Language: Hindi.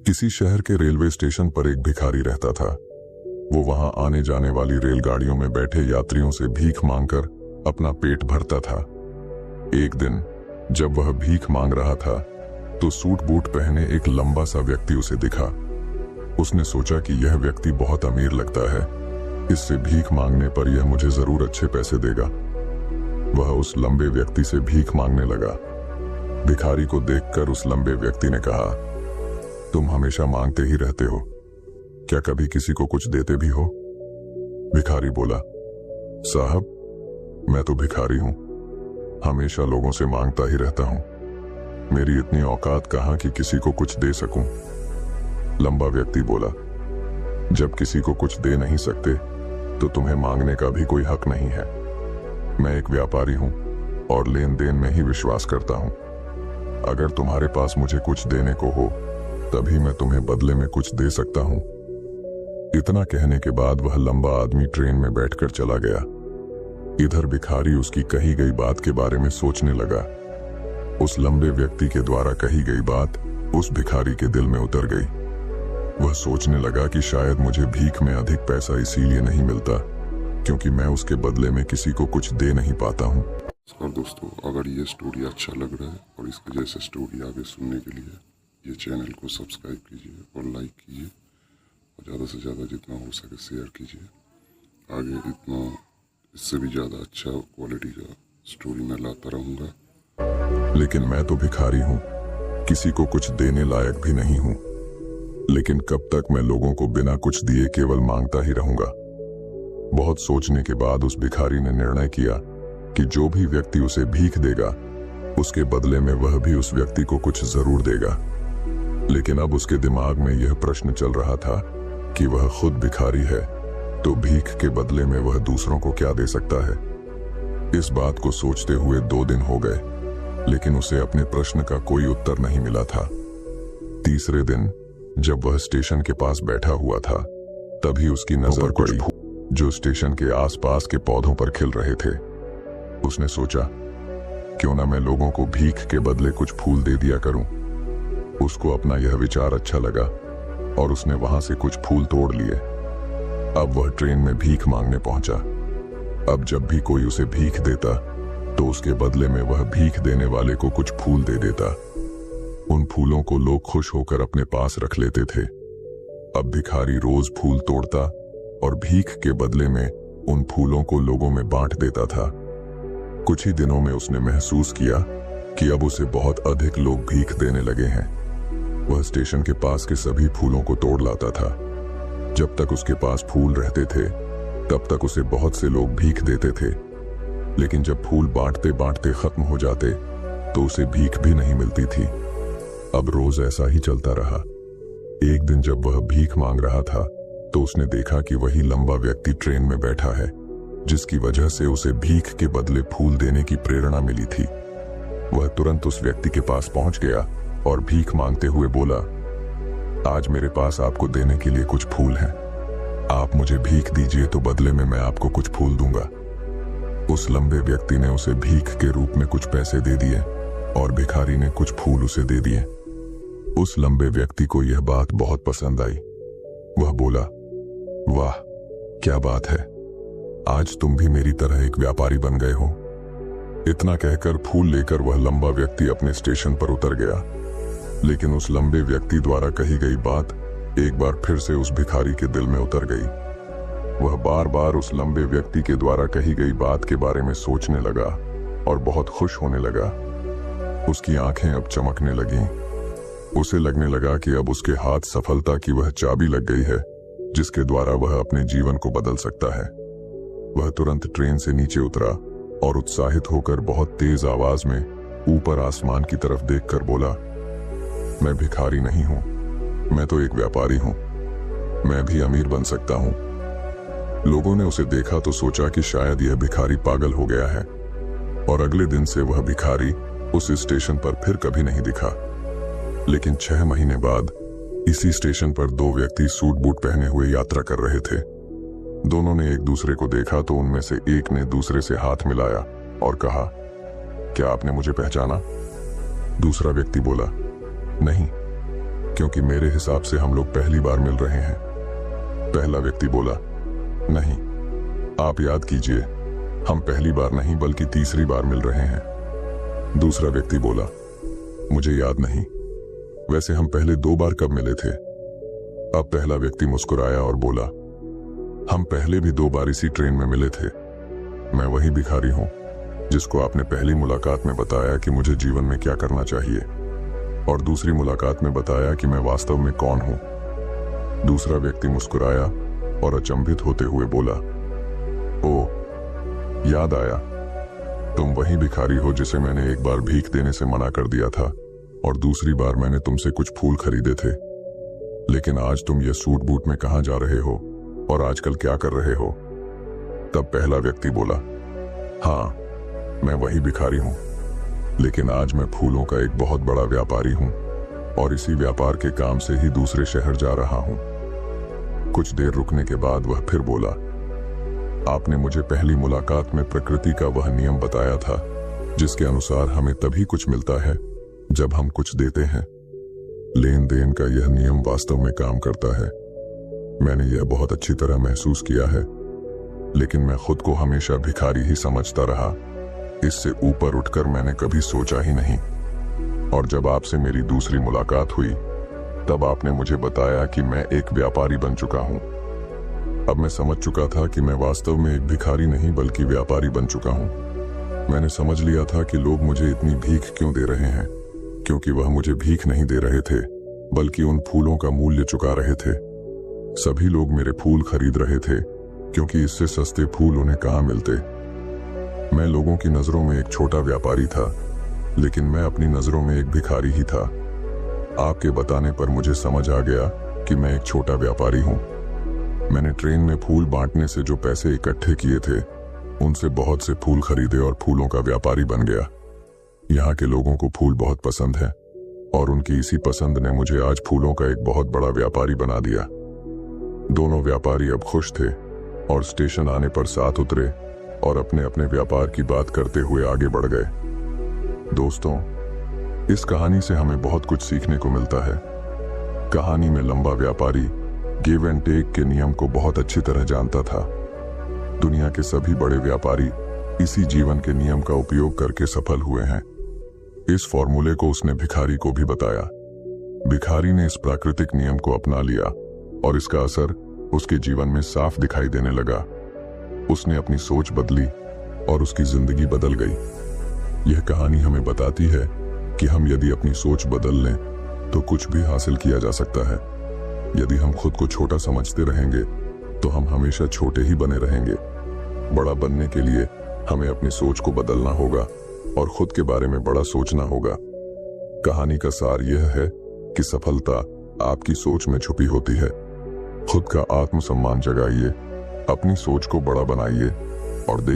किसी शहर के रेलवे स्टेशन पर एक भिखारी रहता था। वो वहां आने जाने वाली रेलगाड़ियों में बैठे यात्रियों से भीख मांगकर अपना पेट भरता था। एक दिन जब वह भीख मांग रहा था तो सूट बूट पहने एक लंबा सा व्यक्ति उसे दिखा। उसने सोचा कि यह व्यक्ति बहुत अमीर लगता है, इससे भीख मांगने पर यह मुझे जरूर अच्छे पैसे देगा। वह उस लंबे व्यक्ति से भीख मांगने लगा। भिखारी को देखकर उस लंबे व्यक्ति ने कहा, तुम हमेशा मांगते ही रहते हो, क्या कभी किसी को कुछ देते भी हो? भिखारी बोला, साहब मैं तो भिखारी हूं, हमेशा लोगों से मांगता ही रहता हूं, मेरी इतनी औकात कहां कि किसी को कुछ दे सकूं। लंबा व्यक्ति बोला, जब किसी को कुछ दे नहीं सकते तो तुम्हें मांगने का भी कोई हक नहीं है। मैं एक व्यापारी हूं और लेन देन में ही विश्वास करता हूं। अगर तुम्हारे पास मुझे कुछ देने को हो तभी मैं तुम्हें बदले में कुछ दे सकता हूं। इतना कहने के बाद वह लंबा आदमी ट्रेन में बैठकर चला गया। इधर भिखारी उसकी कही गई बात के बारे में सोचने लगा। उस लंबे व्यक्ति के द्वारा कही गई बात उस भिखारी के दिल में उतर गई। वह सोचने लगा कि शायद मुझे भीख में अधिक पैसा इसीलिए नहीं मिलता क्योंकि मैं उसके बदले में किसी को कुछ दे नहीं पाता हूँ। और दोस्तों, अगर ये स्टोरी अच्छा लग रहा है और इसके जैसे स्टोरी आगे सुनने के लिए ये चैनल को सब्सक्राइब कीजिए और लाइक कीजिए और ज़्यादा से ज़्यादा जितना हो सके शेयर कीजिए। आगे इतना इससे भी ज़्यादा अच्छा क्वालिटी का स्टोरी मैं लाता रहूँगा। लेकिन मैं तो भिखारी हूँ, किसी को कुछ देने लायक भी नहीं हूँ। लेकिन कब तक मैं लोगों को बिना कुछ दिए केवल मांगता ही रहूंगा? बहुत सोचने के बाद उस भिखारी ने निर्णय किया कि जो भी व्यक्ति उसे भीख देगा उसके बदले में वह भी उस व्यक्ति को कुछ जरूर देगा। लेकिन अब उसके दिमाग में यह प्रश्न चल रहा था कि वह खुद भिखारी है तो भीख के बदले में वह दूसरों को क्या दे सकता है। इस बात को सोचते हुए 2 दिन हो गए लेकिन उसे अपने प्रश्न का कोई उत्तर नहीं मिला था। तीसरे दिन जब वह स्टेशन के पास बैठा हुआ था तभी उसकी नजर पड़ी जो स्टेशन के आसपास के पौधों पर खिल रहे थे। उसने सोचा, क्यों ना मैं लोगों को भीख के बदले कुछ फूल दे दिया करूं। उसको अपना यह विचार अच्छा लगा और उसने वहां से कुछ फूल तोड़ लिए। अब वह ट्रेन में भीख मांगने पहुंचा। अब जब भी कोई उसे भीख देता तो उसके बदले में वह भीख देने वाले को कुछ फूल दे देता। उन फूलों को लोग खुश होकर अपने पास रख लेते थे। अब भिखारी रोज फूल तोड़ता और भीख के बदले में उन फूलों को लोगों में बांट देता था। कुछ ही दिनों में उसने महसूस किया कि अब उसे बहुत अधिक लोग भीख देने लगे हैं। वह स्टेशन के पास के सभी फूलों को तोड़ लाता था। जब तक उसके पास फूल रहते थे तब तक उसे बहुत से लोग भीख देते थे। लेकिन जब फूल बांटते बांटते खत्म हो जाते तो उसे भीख भी नहीं मिलती थी। अब रोज ऐसा ही चलता रहा। एक दिन जब वह भीख मांग रहा था तो उसने देखा कि वही लंबा व्यक्ति ट्रेन में बैठा है जिसकी वजह से उसे भीख के बदले फूल देने की प्रेरणा मिली थी। वह तुरंत उस व्यक्ति के पास पहुंच गया और भीख मांगते हुए बोला, आज मेरे पास आपको देने के लिए कुछ फूल हैं। आप मुझे भीख दीजिए तो बदले में मैं आपको कुछ फूल दूंगा। उस लंबे व्यक्ति ने उसे भीख के रूप में कुछ पैसे दे दिए और भिखारी ने कुछ फूल उसे दे दिए। उस लंबे व्यक्ति को यह बात बहुत पसंद आई। वह बोला, वाह क्या बात है, आज तुम भी मेरी तरह एक व्यापारी बन गए हो। इतना कहकर फूल लेकर वह लंबा व्यक्ति अपने स्टेशन पर उतर गया। लेकिन उस लंबे व्यक्ति द्वारा कही गई बात एक बार फिर से उस भिखारी के दिल में उतर गई। वह बार बार उस लंबे व्यक्ति के द्वारा कही गई बात के बारे में सोचने लगा और बहुत खुश होने लगा। उसकी आंखें अब चमकने लगीं। उसे लगने लगा कि अब उसके हाथ सफलता की वह चाबी लग गई है जिसके द्वारा वह अपने जीवन को बदल सकता है। वह तुरंत ट्रेन से नीचे उतरा और उत्साहित होकर बहुत तेज आवाज में ऊपर आसमान की तरफ देखकर बोला, मैं भिखारी नहीं हूं, मैं तो एक व्यापारी हूं, मैं भी अमीर बन सकता हूं। लोगों ने उसे देखा तो सोचा कि शायद यह भिखारी पागल हो गया है और अगले दिन से वह भिखारी उस स्टेशन पर फिर कभी नहीं दिखा। लेकिन 6 महीने बाद इसी स्टेशन पर 2 व्यक्ति सूट बूट पहने हुए यात्रा कर रहे थे। दोनों ने एक दूसरे को देखा तो उनमें से एक ने दूसरे से हाथ मिलाया और कहा, क्या आपने मुझे पहचाना? दूसरा व्यक्ति बोला, नहीं, क्योंकि मेरे हिसाब से हम लोग पहली बार मिल रहे हैं। पहला व्यक्ति बोला, नहीं, आप याद कीजिए, हम पहली बार नहीं बल्कि तीसरी बार मिल रहे हैं। दूसरा व्यक्ति बोला, मुझे याद नहीं, वैसे हम पहले 2 बार कब मिले थे? अब पहला व्यक्ति मुस्कुराया और बोला, हम पहले भी 2 बार इसी ट्रेन में मिले थे। मैं वही भिखारी हूं जिसको आपने पहली मुलाकात में बताया कि मुझे जीवन में क्या करना चाहिए, और दूसरी मुलाकात में बताया कि मैं वास्तव में कौन हूं। दूसरा व्यक्ति मुस्कुराया और अचंभित होते हुए बोला, ओ, याद आया, तुम वही भिखारी हो जिसे मैंने एक बार भीख देने से मना कर दिया था और दूसरी बार मैंने तुमसे कुछ फूल खरीदे थे। लेकिन आज तुम ये सूट बूट में कहां जा रहे हो और आजकल क्या कर रहे हो? तब पहला व्यक्ति बोला, हाँ, मैं वही भिखारी हूं, लेकिन आज मैं फूलों का एक बहुत बड़ा व्यापारी हूं और इसी व्यापार के काम से ही दूसरे शहर जा रहा हूं। कुछ देर रुकने के बाद वह फिर बोला, आपने मुझे पहली मुलाकात में प्रकृति का वह नियम बताया था जिसके अनुसार हमें तभी कुछ मिलता है जब हम कुछ देते हैं। लेन देन का यह नियम वास्तव में काम करता है। मैंने यह बहुत अच्छी तरह महसूस किया है, लेकिन मैं खुद को हमेशा भिखारी ही समझता रहा। इससे ऊपर उठकर मैंने कभी सोचा ही नहीं। और जब आपसे मेरी दूसरी मुलाकात हुई तब आपने मुझे बताया कि मैं एक व्यापारी बन चुका हूं। अब मैं समझ चुका था कि मैं वास्तव में एक भिखारी नहीं बल्कि व्यापारी बन चुका हूं। मैंने समझ लिया था कि लोग मुझे इतनी भीख क्यों दे रहे हैं, क्योंकि वह मुझे भीख नहीं दे रहे थे बल्कि उन फूलों का मूल्य चुका रहे थे। सभी लोग मेरे फूल खरीद रहे थे क्योंकि इससे सस्ते फूल उन्हें कहां मिलते। मैं लोगों की नजरों में एक छोटा व्यापारी था, लेकिन मैं अपनी नजरों में एक भिखारी ही था। आपके बताने पर मुझे समझ आ गया कि मैं एक छोटा व्यापारी हूं। मैंने ट्रेन में फूल बांटने से जो पैसे इकट्ठे किए थे उनसे बहुत से फूल खरीदे और फूलों का व्यापारी बन गया। यहाँ के लोगों को फूल बहुत पसंद है और उनकी इसी पसंद ने मुझे आज फूलों का एक बहुत बड़ा व्यापारी बना दिया। दोनों व्यापारी अब खुश थे और स्टेशन आने पर साथ उतरे और अपने अपने व्यापार की बात करते हुए आगे बढ़ गए। दोस्तों, इस कहानी से हमें बहुत कुछ सीखने को मिलता है। कहानी में लंबा व्यापारी गिव एंड टेक के नियम को बहुत अच्छी तरह जानता था। दुनिया के सभी बड़े व्यापारी इसी जीवन के नियम का उपयोग करके सफल हुए हैं। इस फॉर्मूले को उसने भिखारी को भी बताया। भिखारी ने इस प्राकृतिक नियम को अपना लिया और इसका असर उसके जीवन में साफ दिखाई देने लगा। उसने अपनी सोच बदली और उसकी जिंदगी बदल गई। यह कहानी हमें बताती है कि हम यदि अपनी सोच बदल लें तो कुछ भी हासिल किया जा सकता है। यदि हम खुद को छोटा समझते रहेंगे तो हम हमेशा छोटे ही बने रहेंगे। बड़ा बनने के लिए हमें अपनी सोच को बदलना होगा और खुद के बारे में बड़ा सोचना होगा। कहानी का सार यह है कि सफलता आपकी सोच में छुपी होती है। खुद का आत्मसम्मान जगाइए, अपनी सोच को बड़ा बनाइए और देखिए